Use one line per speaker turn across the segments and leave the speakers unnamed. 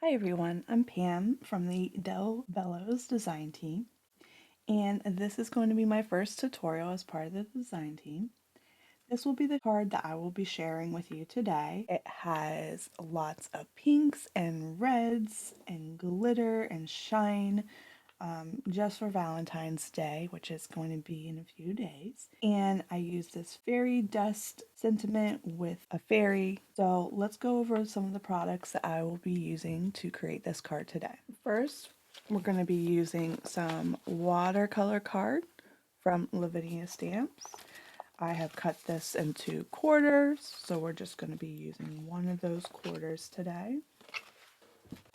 Hi everyone, I'm Pam from the Bello's design team, and this is going to be my first tutorial as part of the design team. This will be the card that I will be sharing with you today. It has lots of pinks and reds and glitter and shine, just for Valentine's Day, which is going to be in a few days. And I use this fairy dust sentiment with a fairy. So let's go over some of the products that I will be using to create this card today. First, we're going to be using some watercolor card from Lavinia Stamps. I have cut this into quarters, so we're just going to be using one of those quarters today.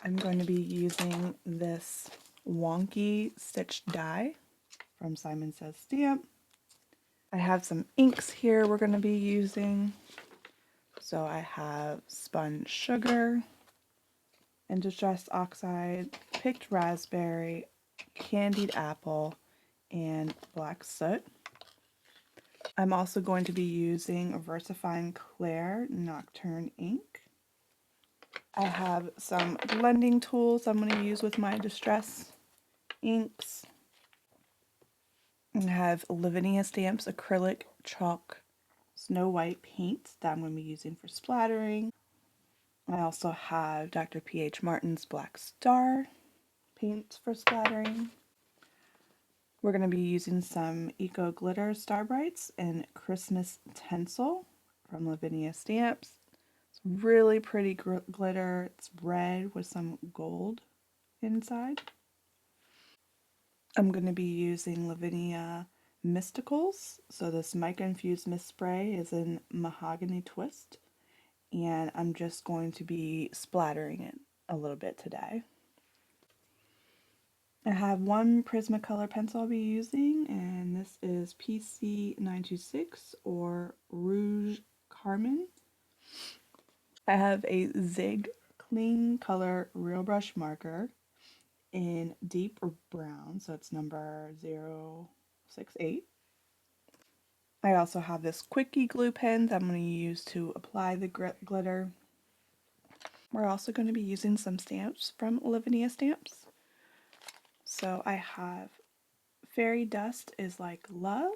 I'm going to be using this wonky stitched die from Says Stamp. I have some inks here we're going to be using. So I have Spun Sugar and Distress Oxide, Picked Raspberry, Candied Apple, and Black Soot. I'm also going to be using VersaFine Claire Nocturne ink. I have some blending tools I'm going to use with my Distress inks. I have Lavinia Stamps acrylic chalk Snow White paint that I'm going to be using for splattering. I also have Dr. P.H. Martin's Black Star paint for splattering. We're going to be using some Eco Glitter Star Brights and Christmas Tinsel from Lavinia Stamps. It's really pretty glitter. It's red with some gold inside. I'm going to be using Lavinia Mysticals. So this mica infused mist spray is in Mahogany Twist, and I'm just going to be splattering it a little bit today. I have one Prismacolor pencil I'll be using, and this is PC926 or Rouge Carmin. I have a Zig Clean Color Real Brush marker in deep brown, so it's number 068. I also have this Quickie glue pen that I'm going to use to apply the glitter. We're also going to be using some stamps from Lavinia Stamps. So I have Fairy Dust is Like Love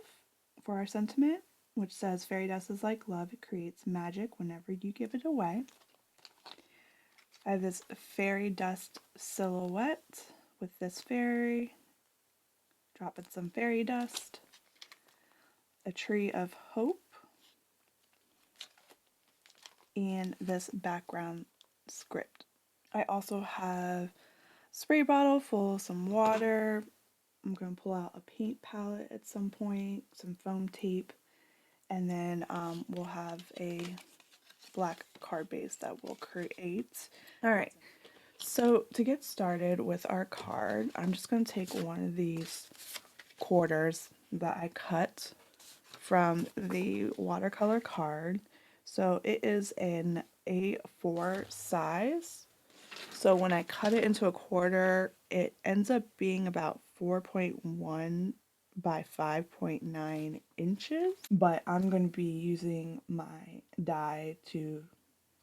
for our sentiment, which says fairy dust is like love. It creates magic whenever you give it away. I have this fairy dust silhouette with this fairy, dropping some fairy dust, a tree of hope, and this background script. I also have spray bottle full of some water. I'm going to pull out a paint palette at some point, some foam tape, and then we'll have a black card base that we'll create. Alright, so to get started with our card, I'm just going to take one of these quarters that I cut from the watercolor card. So it is an A4 size. So when I cut it into a quarter, it ends up being about 4.1 by 5.9 inches, but I'm going to be using my die to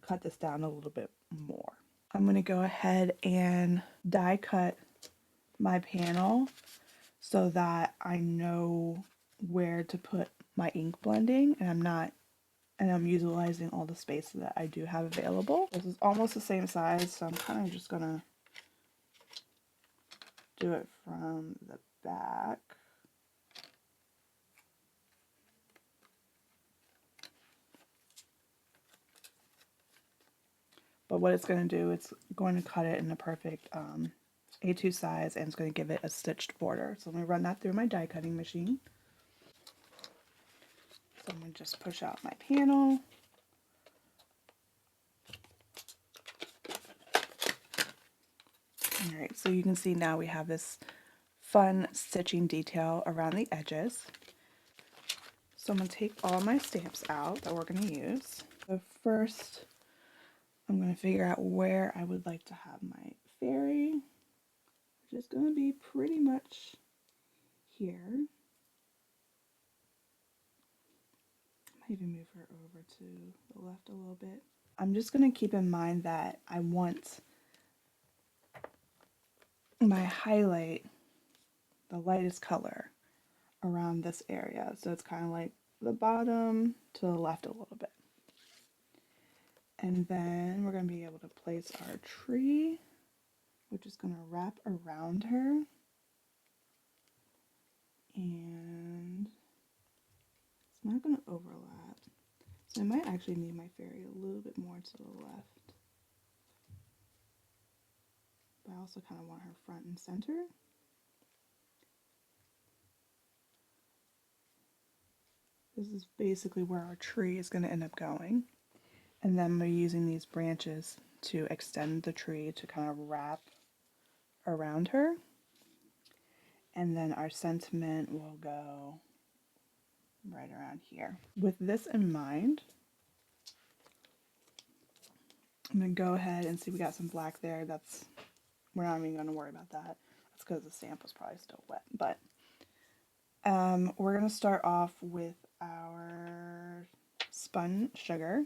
cut this down a little bit more. I'm going to go ahead and die cut my panel so that I know where to put my ink blending, and I'm utilizing all the space that I do have available. This is almost the same size, so I'm kind of just gonna do it from the back. But what it's going to do, it's going to cut it in the perfect A2 size, and it's going to give it a stitched border. So I'm going to run that through my die cutting machine. So I'm going to just push out my panel. Alright, so you can see now we have this fun stitching detail around the edges. So I'm going to take all my stamps out that we're going to use. So first, I'm going to figure out where I would like to have my fairy, which is going to be pretty much here. I might even move her over to the left a little bit. I'm just going to keep in mind that I want my highlight, the lightest color, around this area. So it's kind of like the bottom to the left a little bit. And then we're going to be able to place our tree, which is going to wrap around her. And it's not going to overlap. So I might actually need my fairy a little bit more to the left. But I also kind of want her front and center. This is basically where our tree is going to end up going. And then we're using these branches to extend the tree to kind of wrap around her. And then our sentiment will go right around here. With this in mind, I'm going to go ahead and see we got some black there. We're not even going to worry about that. That's because the stamp was probably still wet. But we're going to start off with our Spun Sugar.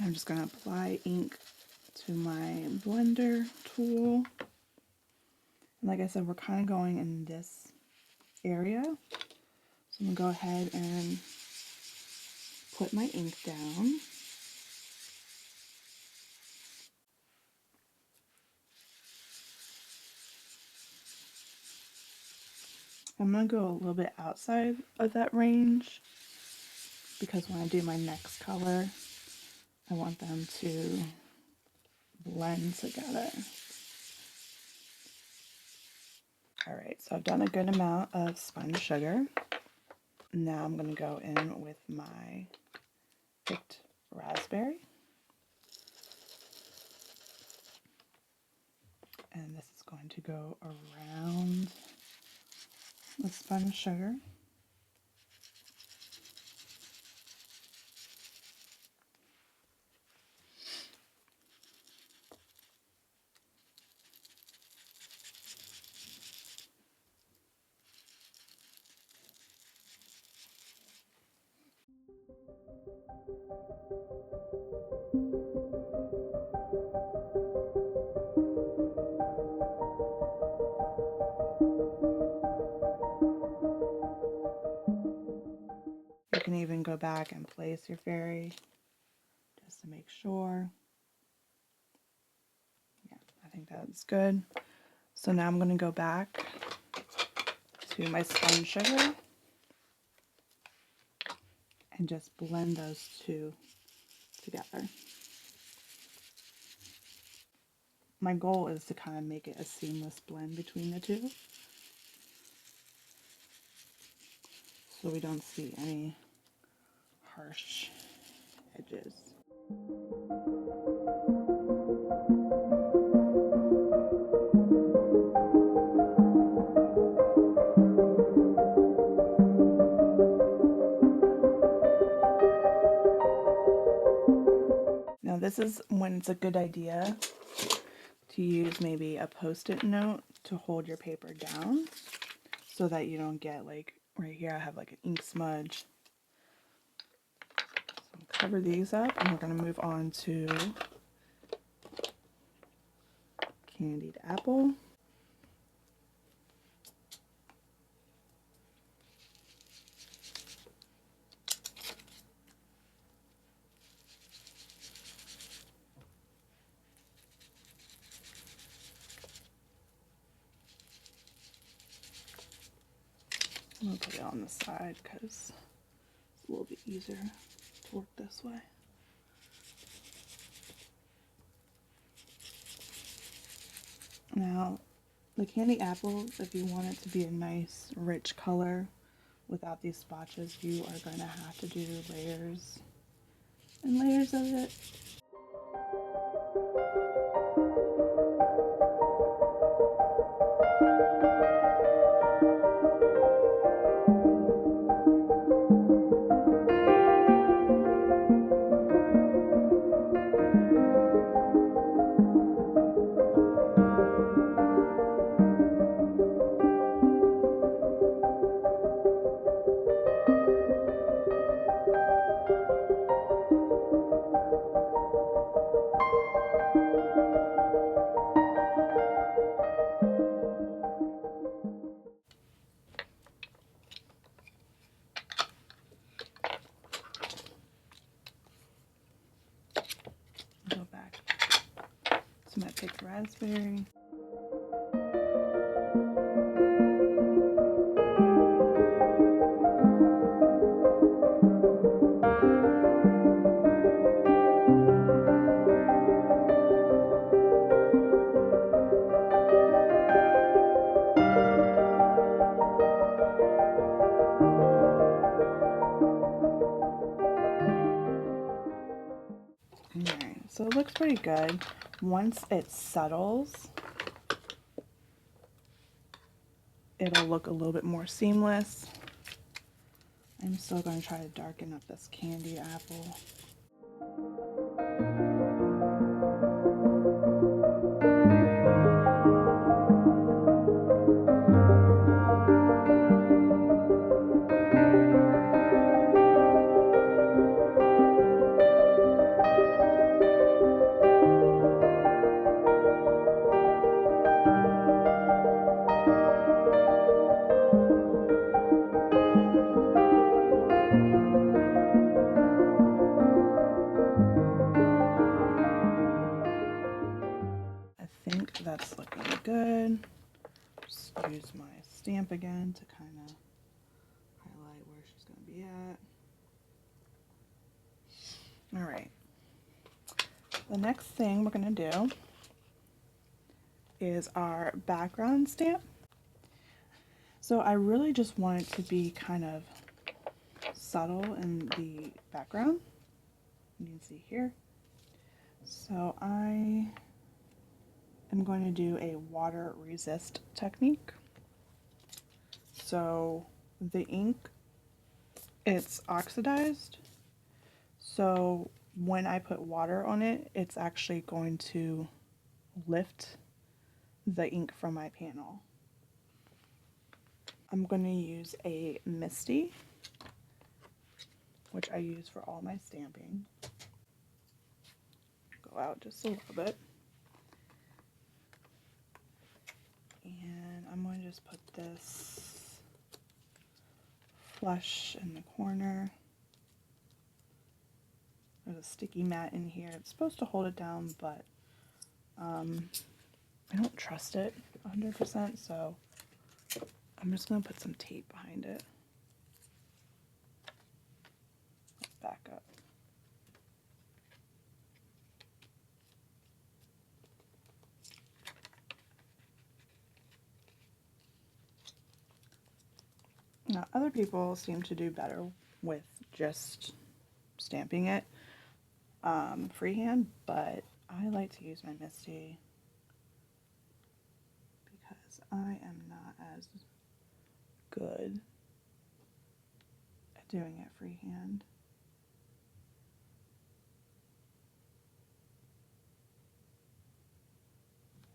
I'm just going to apply ink to my blender tool. And like I said, we're kind of going in this area. So I'm going to go ahead and put my ink down. I'm going to go a little bit outside of that range because when I do my next color, I want them to blend together. Alright, so I've done a good amount of Spun Sugar. Now I'm going to go in with my picked raspberry. And this is going to go around the Spun Sugar. You can even go back and place your fairy just to make sure. Yeah, I think that's good. So now I'm going to go back to my Spun Sugar and just blend those two together. My goal is to kind of make it a seamless blend between the two, so we don't see any harsh edges. Now this is when it's a good idea to use maybe a post-it note to hold your paper down so that you don't get, like right here I have like an ink smudge. So cover these up and we're going to move on to Candied Apple. I'm going to put it on the side because it's a little bit easier to work this way. Now, the Candied Apple, if you want it to be a nice, rich color without these splotches, you are going to have to do layers and layers of it. I'm going to take raspberry. Alright, so it looks pretty good. Once it settles, it'll look a little bit more seamless. I'm still going to try to darken up this Candied Apple. I think that's looking good. Just use my stamp again to kind of highlight where she's going to be at. Alright. The next thing we're going to do is our background stamp. So I really just want it to be kind of subtle in the background. You can see here. So I am going to do a water resist technique. So the ink, it's oxidized. So when I put water on it, it's actually going to lift the ink from my panel. I'm going to use a Misty, which I use for all my stamping. Go out just a little bit. And I'm going to just put this flush in the corner. There's a sticky mat in here. It's supposed to hold it down, but I don't trust it 100%, so I'm just going to put some tape behind it. Let's back up. Now, other people seem to do better with just stamping it freehand, but I like to use my Misty because I am not as good at doing it freehand.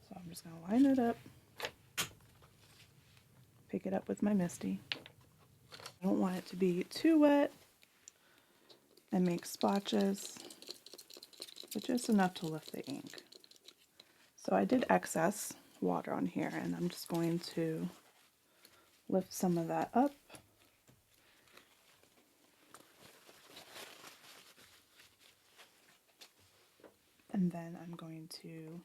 So I'm just going to line it up, pick it up with my Misty. I don't want it to be too wet and make splotches, but just enough to lift the ink. So I did excess water on here, and I'm just going to lift some of that up. And then I'm going to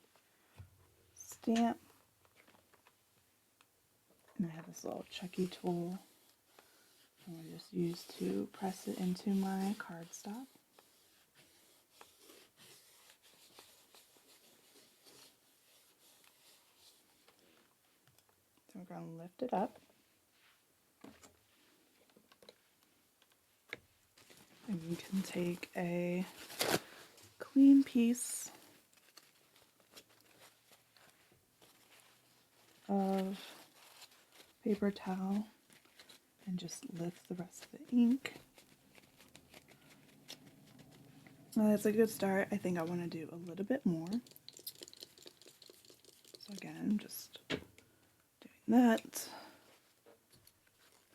stamp. And I have this little Chucky tool I'm going to just use to press it into my cardstock. So we're going to lift it up. And you can take a clean piece of paper towel and just lift the rest of the ink. Well, that's a good start. I think I want to do a little bit more. So again, just doing that.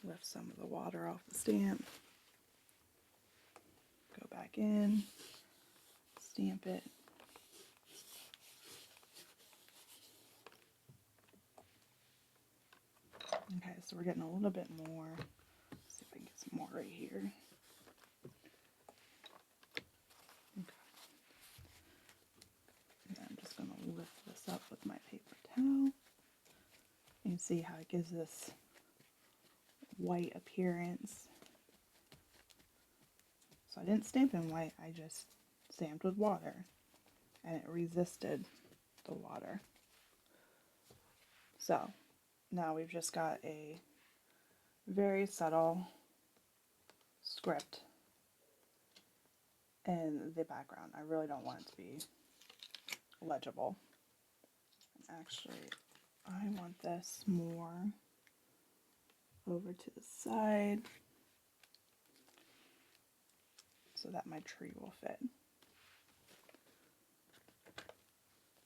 Lift some of the water off the stamp. Go back in, stamp it. Okay, so we're getting a little bit more. Let's see if I can get some more right here. Okay. And I'm just going to lift well. You can see how it gives this white appearance. So I didn't stamp in white, I just stamped with water, and it resisted the water. So now we've just got a very subtle script in the background. I really don't want it to be legible. Actually, I want this more over to the side so that my tree will fit.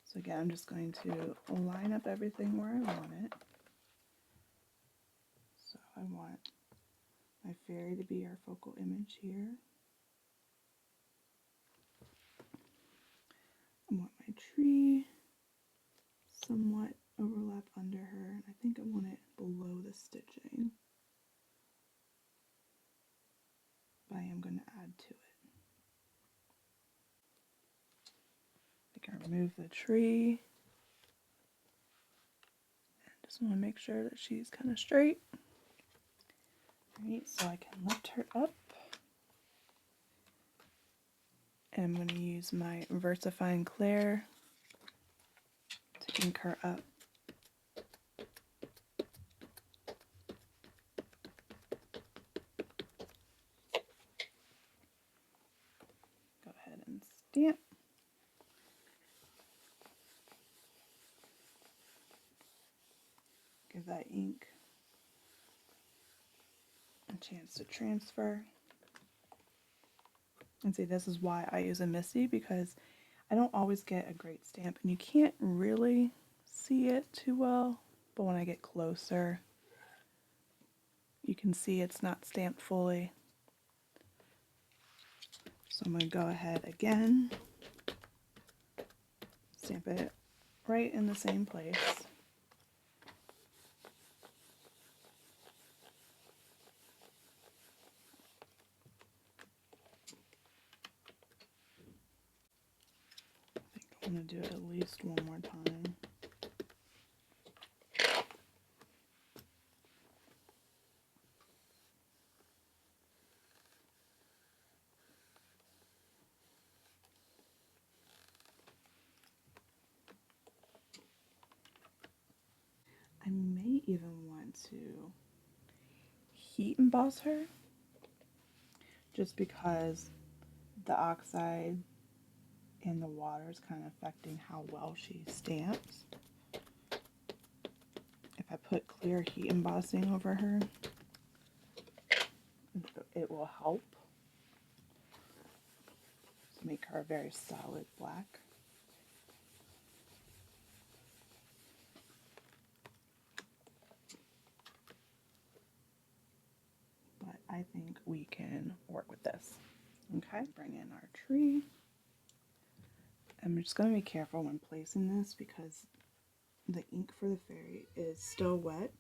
So again, I'm just going to line up everything where I want it. So I want my fairy to be our focal image here. I want my tree somewhat overlap under her, and I think I want it below the stitching. But I am going to add to it. I can remove the tree. And just want to make sure that she's kind of straight. Alright, so I can lift her up. And I'm going to use my VersaFine Clair to ink her up. Go ahead and stamp. Give that ink a chance to transfer. And see, this is why I use a Misty, because I don't always get a great stamp, and you can't really see it too well, but when I get closer, you can see it's not stamped fully. So I'm going to go ahead again, stamp it right in the same place. I think I'm going to do it at least one more time. I may even want to heat emboss her, just because the oxide and the water is kind of affecting how well she stamps. If I put clear heat embossing over her, it will help to make her a very solid black. But I think we can work with this. Okay, bring in our tree. I'm just going to be careful when placing this because the ink for the fairy is still wet.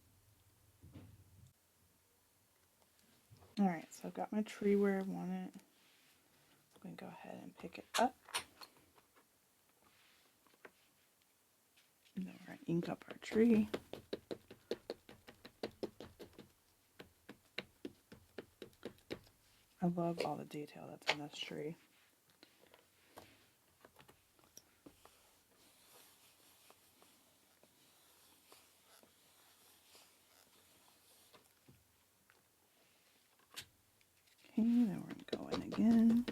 Alright, so I've got my tree where I want it. I'm going to go ahead and pick it up. And then we're going to ink up our tree. I love all the detail that's in this tree. Okay, then we're going to go in again.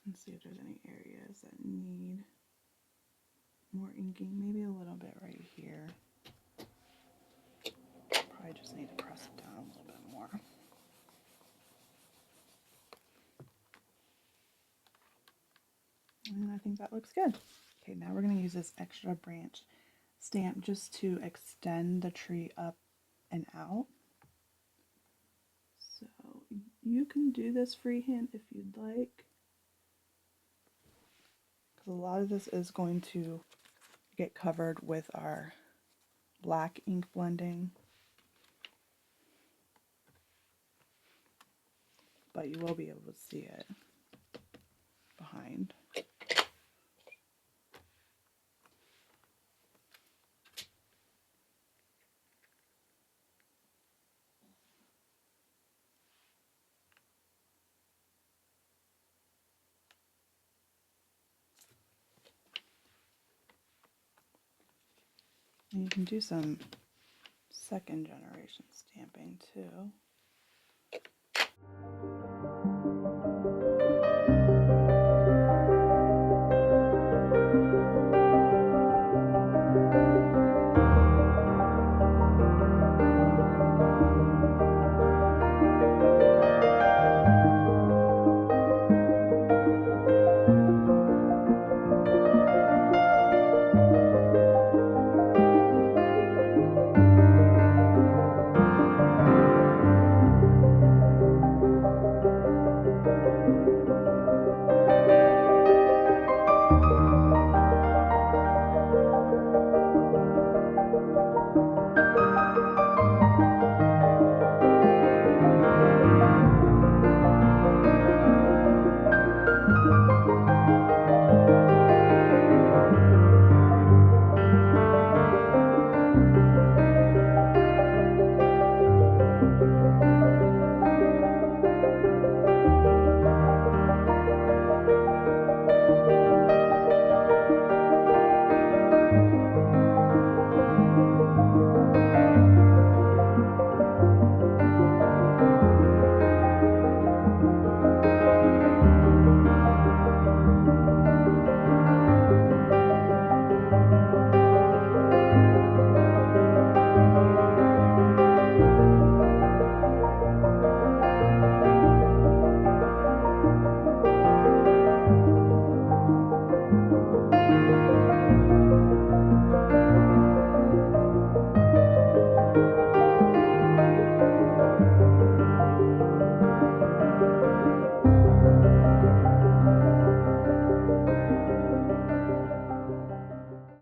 And see if there's any areas that need more inking. Maybe a little bit right here. Probably just need to press it down a little bit more. And I think that looks good. Okay, now we're going to use this extra branch stamp just to extend the tree up and out. So you can do this freehand if you'd like, because a lot of this is going to get covered with our black ink blending. but you will be able to see it behind. And you can do some second generation stamping too.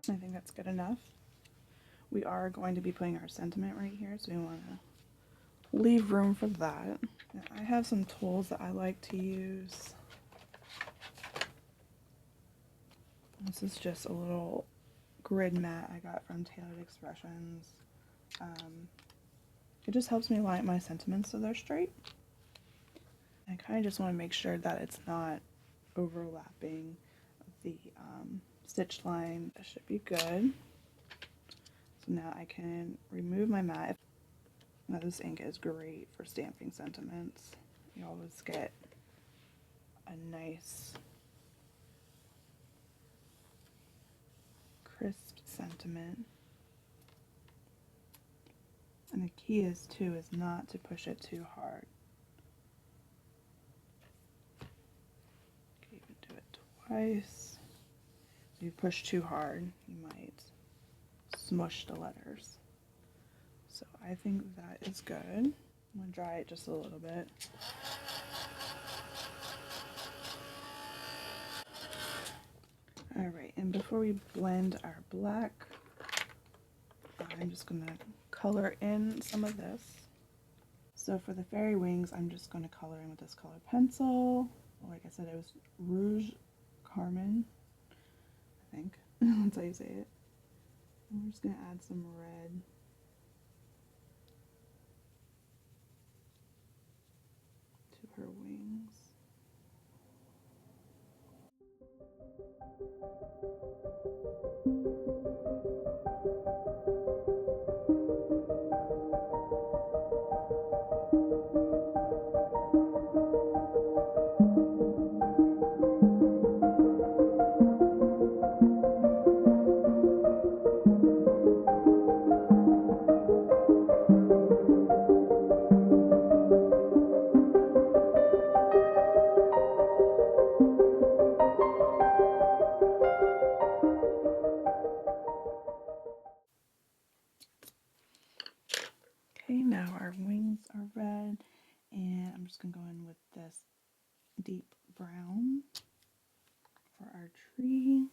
I think that's good enough. We are going to be putting our sentiment right here, so we want to leave room for that. Now, I have some tools that I like to use. This is just a little grid mat I got from Tailored Expressions. It just helps me line my sentiments so they're straight. I kind of just want to make sure that it's not overlapping the stitch line. That should be good. So now I can remove my mat. Now this ink is great for stamping sentiments. You always get a nice crisp sentiment. And the key is too is not to push it too hard. Okay, you can do it twice. If you push too hard, you might smush the letters. So I think that is good. I'm gonna dry it just a little bit. Alright, and before we blend our black, I'm just gonna color in some of this. So for the fairy wings, I'm just gonna color in with this color pencil. Like I said, it was Rouge Carmin, I think. That's how you say it. And we're just gonna add some red. To her wings. Okay, now our wings are red, and I'm just going to go in with this deep brown for our tree.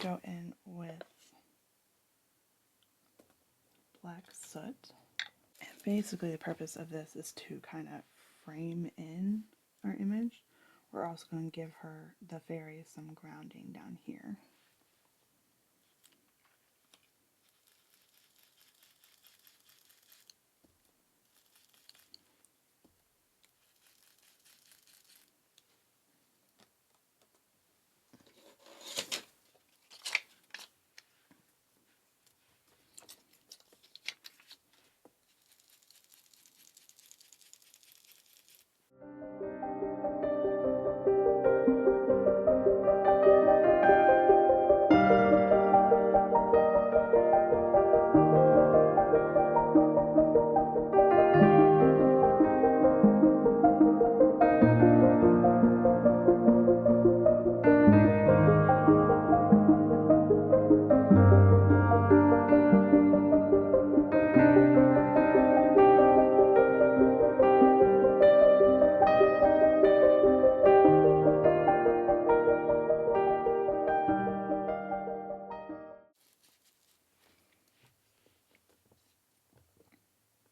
go in with black soot. And basically the purpose of this is to kind of frame in our image. We're also going to give her, the fairy, some grounding down here.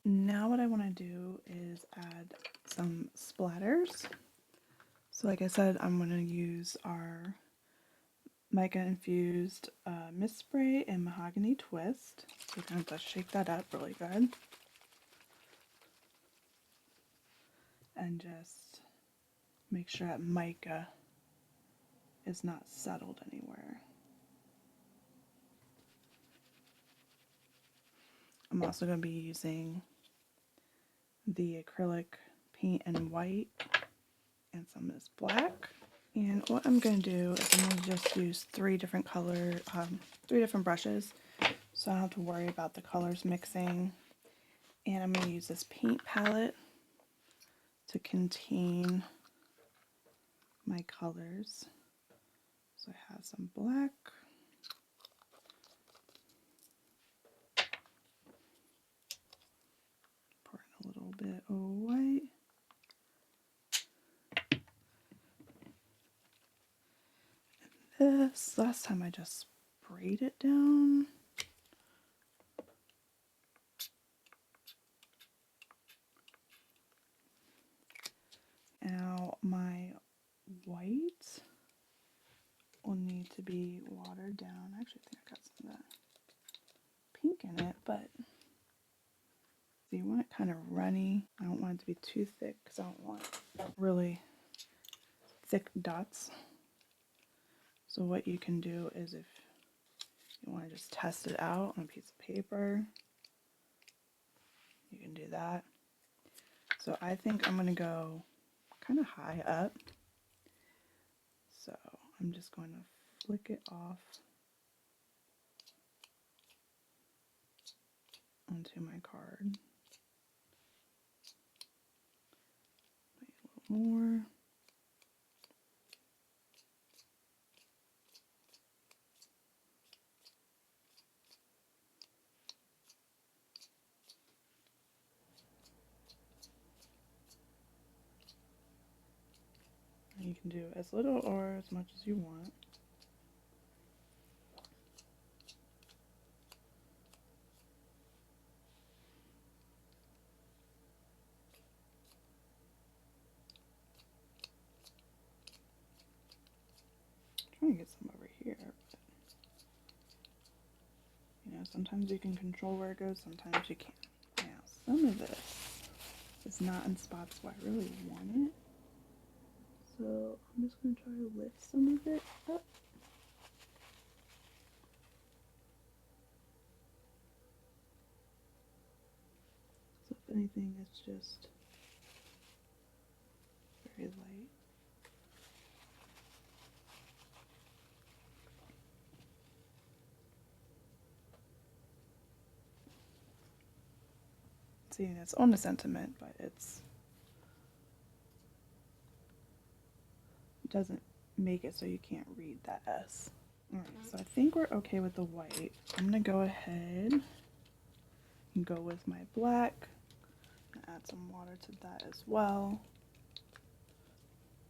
Now what I want to do is add some splatters. So like I said, I'm going to use our mica infused mist spray and mahogany twist. So kind of just shake that up really good. And just make sure that mica is not settled anywhere. I'm also going to be using the acrylic paint in white and some of this black. And what I'm going to do is I'm going to just use three different brushes, so I don't have to worry about the colors mixing. And I'm going to use this paint palette to contain my colors. So I have some black, pour in a little bit of white, and this. Last time I just sprayed it down. Now my white will need to be watered down. Actually, I think I got some of that pink in it, but so you want it kind of runny. I don't want it to be too thick because I don't want really thick dots. So what you can do is, if you want to just test it out on a piece of paper, you can do that. So I think I'm going to go kind of high up. So I'm just going to flick it off onto my card. A little more. And you can do as little or as much as you want. Trying to get some over here, but you know, sometimes you can control where it goes, sometimes you can't. Now, some of this is not in spots where I really want it, so I'm just going to try to lift some of it up. So if anything, it's just very light. See, it's on the sentiment, but it doesn't make it so you can't read that S. Alright, so I think we're okay with the white. I'm going to go ahead and go with my black and add some water to that as well.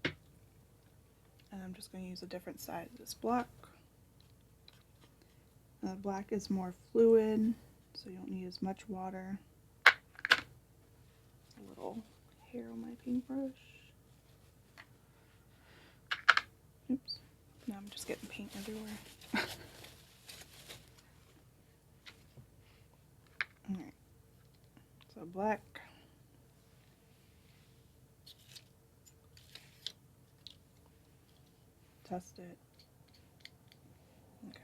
And I'm just going to use a different side of this block. Black is more fluid, so you don't need as much water. A little hair on my paintbrush. Oops. Now I'm just getting paint everywhere. Alright. So black. Test it. Okay.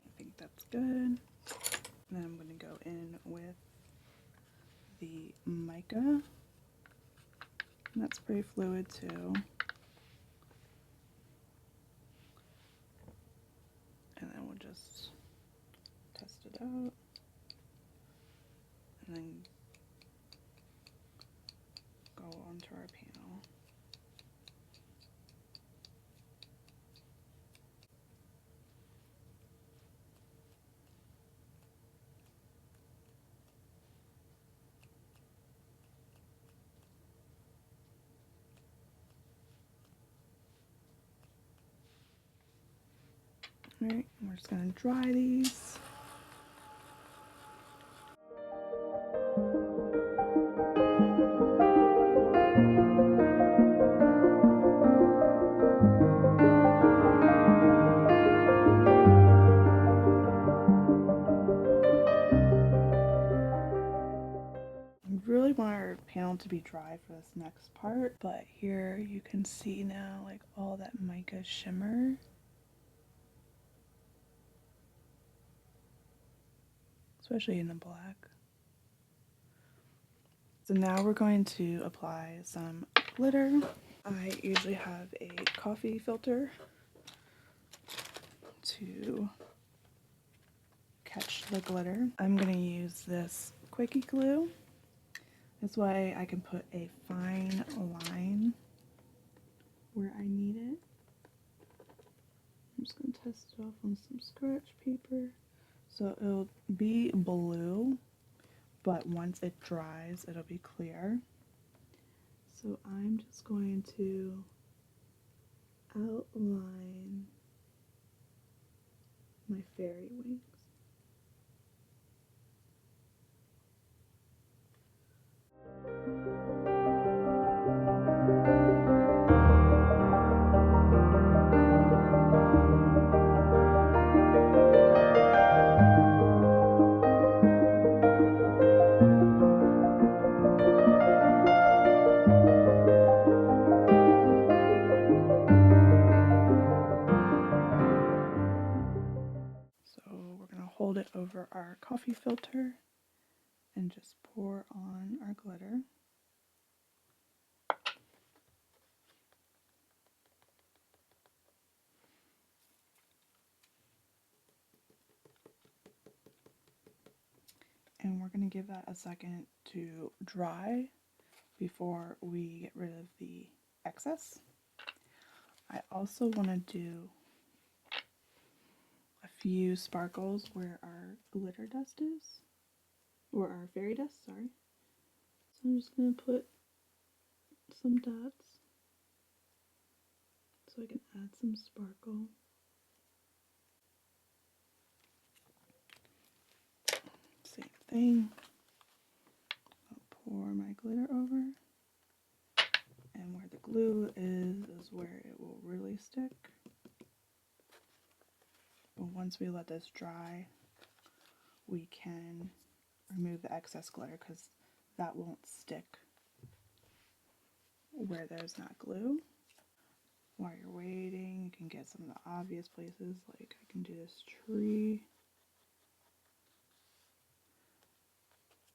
I think that's good. And then I'm going to go in with the mica. That's pretty fluid too. And then we'll just test it out. And then go onto our panel. Alright, we're just going to dry these. I really want our panel to be dry for this next part, but here you can see now like all that mica shimmer. Especially in the black. So now we're going to apply some glitter. I usually have a coffee filter to catch the glitter. I'm going to use this Quickie glue. This way I can put a fine line where I need it. I'm just going to test it off on some scratch paper. So it'll be blue, but once it dries, it'll be clear. So I'm just going to outline my fairy wings. Hold it over our coffee filter and just pour on our glitter. And we're going to give that a second to dry before we get rid of the excess. I also want to do a few sparkles where our glitter dust is, or our fairy dust, sorry. So I'm just going to put some dots so I can add some sparkle. Same thing. I'll pour my glitter over. And where the glue is where it will really stick. But once we let this dry, we can remove the excess glitter because that won't stick where there's not glue. While you're waiting, you can get some of the obvious places, like I can do this tree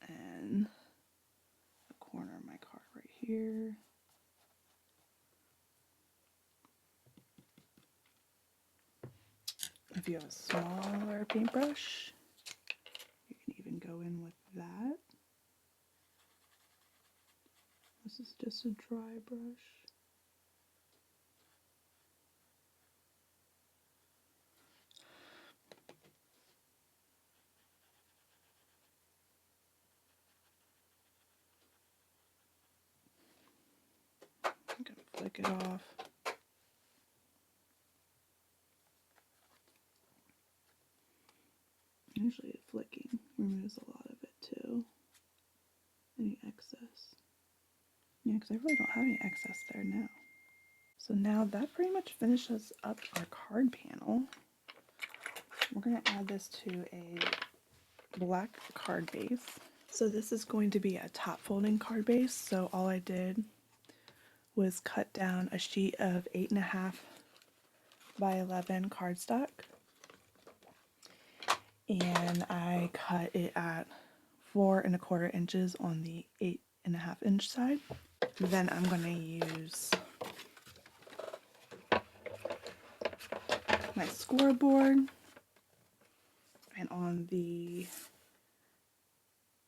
and the corner of my card right here. If you have a smaller paintbrush, you can even go in with that. This This is just a dry brush. I'm gonna flick it off. Usually flicking removes a lot of it too. Any excess. Yeah, because I really don't have any excess there now. So now that pretty much finishes up our card panel. We're going to add this to a black card base. So this is going to be a top folding card base. So all I did was cut down a sheet of 8.5 by 11 cardstock. And I cut it at 4¼ inches on the 8.5 inch side. Then I'm going to use my scoreboard, and on the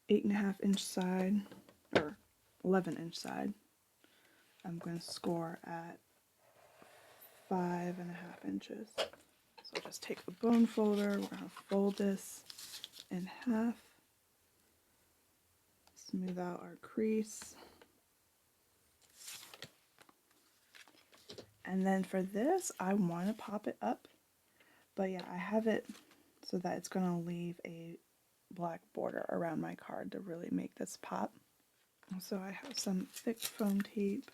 8.5 inch side, or 11 inch side, I'm going to score at 5.5 inches. So just take the bone folder, we're going to fold this in half, smooth out our crease. And then for this, I want to pop it up, but yeah, I have it so that it's going to leave a black border around my card to really make this pop. So I have some thick foam tape.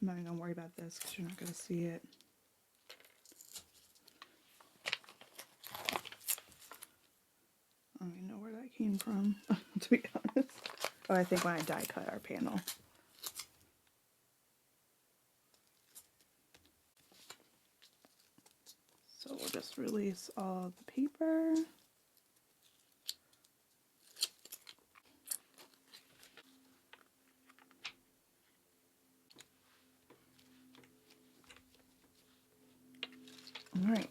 I'm not even going to worry about this because you're not going to see it. I don't even know where that came from, to be honest. Oh, I think when I die cut our panel. So we'll just release all of the paper. Alright,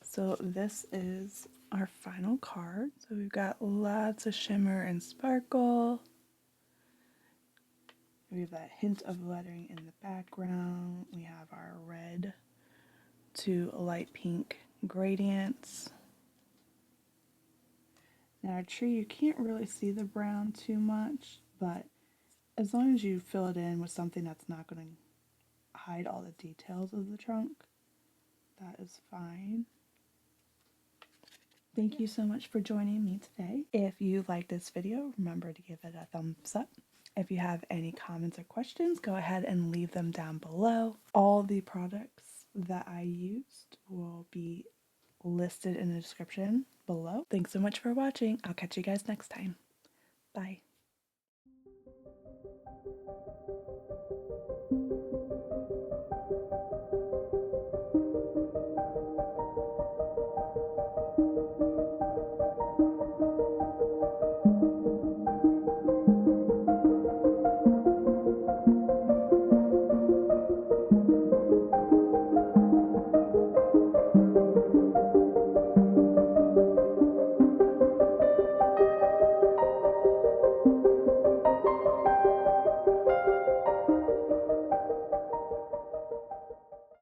so this is our final card. So we've got lots of shimmer and sparkle. We have that hint of lettering in the background. We have our red to light pink gradients. Now our tree, you can't really see the brown too much, but as long as you fill it in with something that's not going to hide all the details of the trunk, that is fine. Thank you so much for joining me today. If you like this video, remember to give it a thumbs up. If you have any comments or questions, go ahead and leave them down below. All the products that I used will be listed in the description below. Thanks so much for watching. I'll catch you guys next time. Bye.